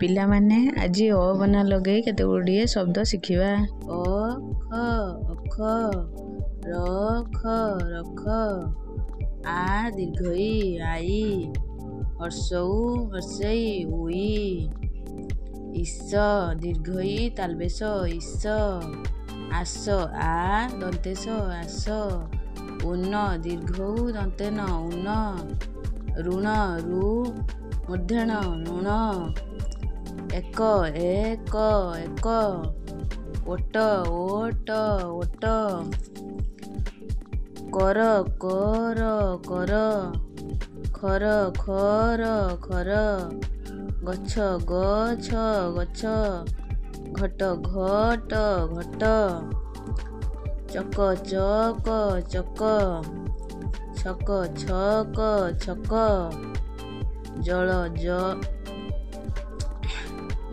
ପିଲାମାନେ ଆଜି ଅ ବନା ଲଗେଇ କେତେ ଗୁଡ଼ିଏ ଶବ୍ଦ ଶିଖିବା। ଅ ଖ ଅଖ, ର ଖ ରଖ, ଆ ଦୀର୍ଘଇ ଆଇ, ହର୍ଷଉ ହର୍ଷେଇ ଉଇ, ଇସ ଦୀର୍ଘଇ ତାଲବେଶ ଇସ, ଆସ ଆ ଦନ୍ତେଶ ଆସ, ଉନ ଦୀର୍ଘଉ ଦନ୍ତେନ ଉନ, ଋଣ ରୁ ମୂର୍ଧନ ଋଣ, ଏକ ଏକ ଏକ, ଓଟ ଓଟ ଓଟ, କର କର କର, ଖର ଖର ଖର, ଗଛ ଗଛ ଗଛ, ଘଟ ଘଟ ଘଟ, ଚକ ଚକ ଚକ, ଛକ ଛକ ଛକ, ଜଳ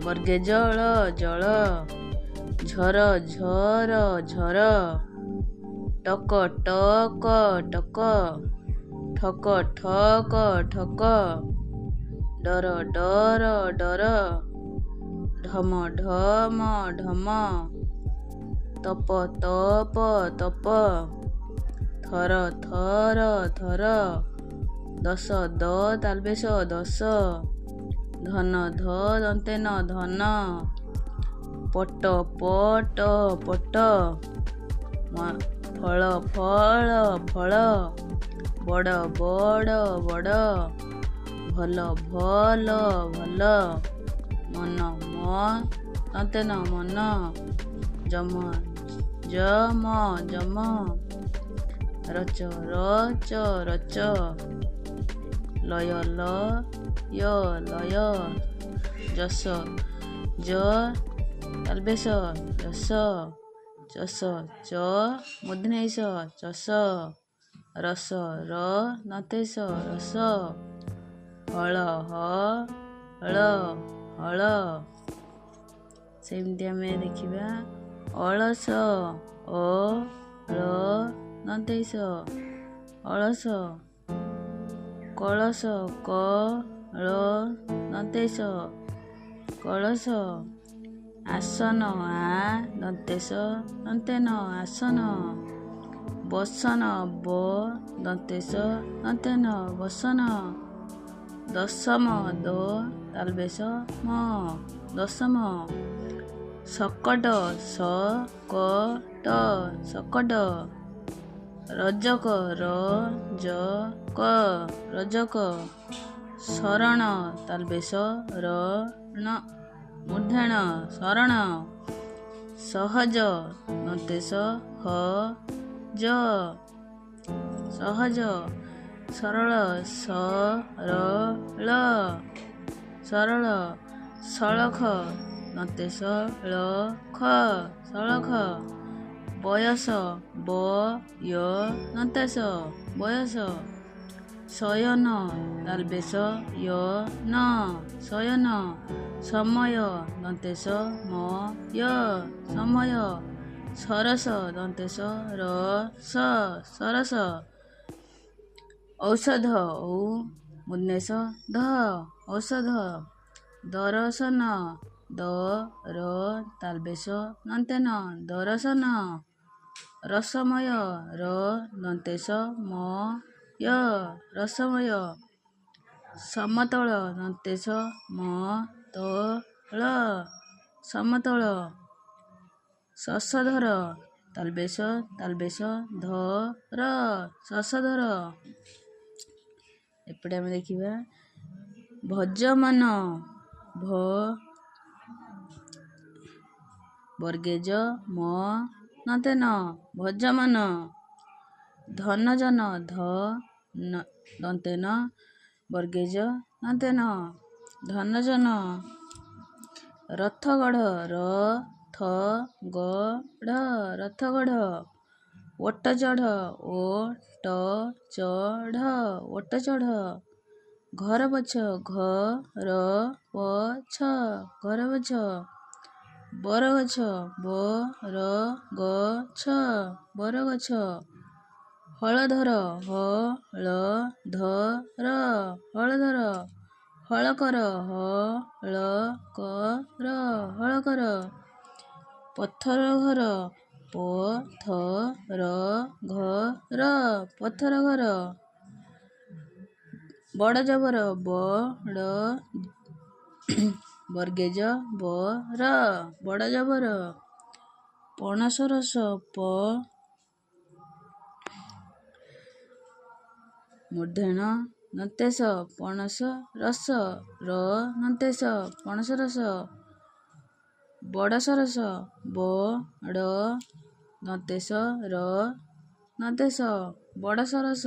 ବର୍ଗେ ଜଳ ଜଳ, ଝର ଝର ଝର, ଟକ ଟକ ଟକ, ଠକ ଠକ ଠକ, ଡର ଡର ଡର, ଢମ ଢମ ଢମ, ତପ ତପ ତପ, ଥର ଥର ଥର, ଦଶ ଦ ତାଲବେଶ ଦଶ, ଧନ ଧ ଦନ୍ତେନ ଧନ, ପଟ ପଟ ପଟ, ଫଳ ଫଳ ଫଳ, ବଡ଼ ବଡ଼ ବଡ଼, ଭଲ ଭଲ ଭଲ, ମନ ମ ଦନ୍ତେନ ମନ, ଯମ ଯମ ଯମ, ରଚ ରଚ ରଚ, ଲୟ ଲୟ ଲୟ, ଯଶ ଜ ତାଲବେଶ ଯଶ, ଚଷ ଚ ମୂର୍ଧନେଶ ଚଷ, ରସ ର ଦନ୍ତେଶ ରସ, ହଳ ହଳ ହଳ। ସେମିତି ଆମେ ଦେଖିବା ଅଳସ ଅ ଳ ଦନ୍ତେଶ ଅଳସ, କଳସ କ ଳ ଦନ୍ତେଶ କଳସ, ଆସନ ଆ ଦନ୍ତେଶ ଦନ୍ତେନ ଆସନ, ବସନ ବ ଦନ୍ତେଶ ଦନ୍ତେନ ବସନ, ଦଶମ ଦ ତାଲବେଶ ମ ଦଶମ, ଶକଟ ସ କ ଟ ଶକଟ, ରଜକ ର ଜ କ ରଜକ, ଶରଣ ତାଲବେଶ ର ଣ ମୂର୍ଧନ ଶରଣ, ସହଜ ଦନ୍ତେଶ ହ ଜ ସହଜ, ସରଳ ସ ର ଳ ସରଳ, ସଳଖ ଦନ୍ତେଶ ଳ ଖ ସଳଖ, ବୟସ ବ ୟ ଦନ୍ତେଶ ବୟସ, ଶୟନ ତାଲବେଶ ୟ ନ ଶୟନ, ସମୟ ଦନ୍ତେଶ ମ ୟ ସମୟ, ସରସ ଦନ୍ତେଶ ର ସ ସରସ, ଔଷଧ ଔ ମୂର୍ଧନେଶ ଧ ଔଷଧ, ଦରଶନ ଦ ର ତାଲବେଶ ଦନ୍ତେନ ଦରଶନ, ରସମୟ ର ଦନ୍ତେଶ ମ ୟ ରସମୟ, ସମତଳ ଦନ୍ତେଶ ମ ତ ଳ ସମତଳ, ଶଶଧର ତାଲବେଶ ଧ ର ଶଶଧର। ଏପଟେ ଆମେ ଦେଖିବା ଭଜମନ ଭ ବର୍ଗେଜ ମ ଦନ୍ତେନ ଭଜମନ, ଧନଜନ ଧ ଦନ୍ତେନ ବର୍ଗେଜ ଦନ୍ତେନ ଧନଜନ, ରଥଗଢ଼ ର ଥ ଗ ଢ଼ ରଥଗଢ଼, ଓଟଚଢ଼ ଓ ଟ ଚ ଢ଼ ଓଟଚଢ଼, ଘରପଛ ଘ ର ପ ଛ ଘରପଛ, ବରଗଛ ବ ର ଗ ଛ ବରଗଛ, ହଳଧର ହ ଳ ଧ ର ହଳଧର, ହଳକର ହଳକର ହଳକର। ପଥର ଘର ପଥର ଘର ପଥର ଘର। ବଡ଼ ଜବର ବଡ଼ ବର୍ଗେଜ ବର ବଡ଼ ଜବର। ପଣସ ରସ ମୂର୍ଧନ ଦନ୍ତେସ ପଣସ ରସ ଦନ୍ତେସ ପଣସ ରସ। ବଡ଼ ସରସ ବଡ଼ ଦନ୍ତେସ ଦନ୍ତେସ ବଡ଼ ସରସ।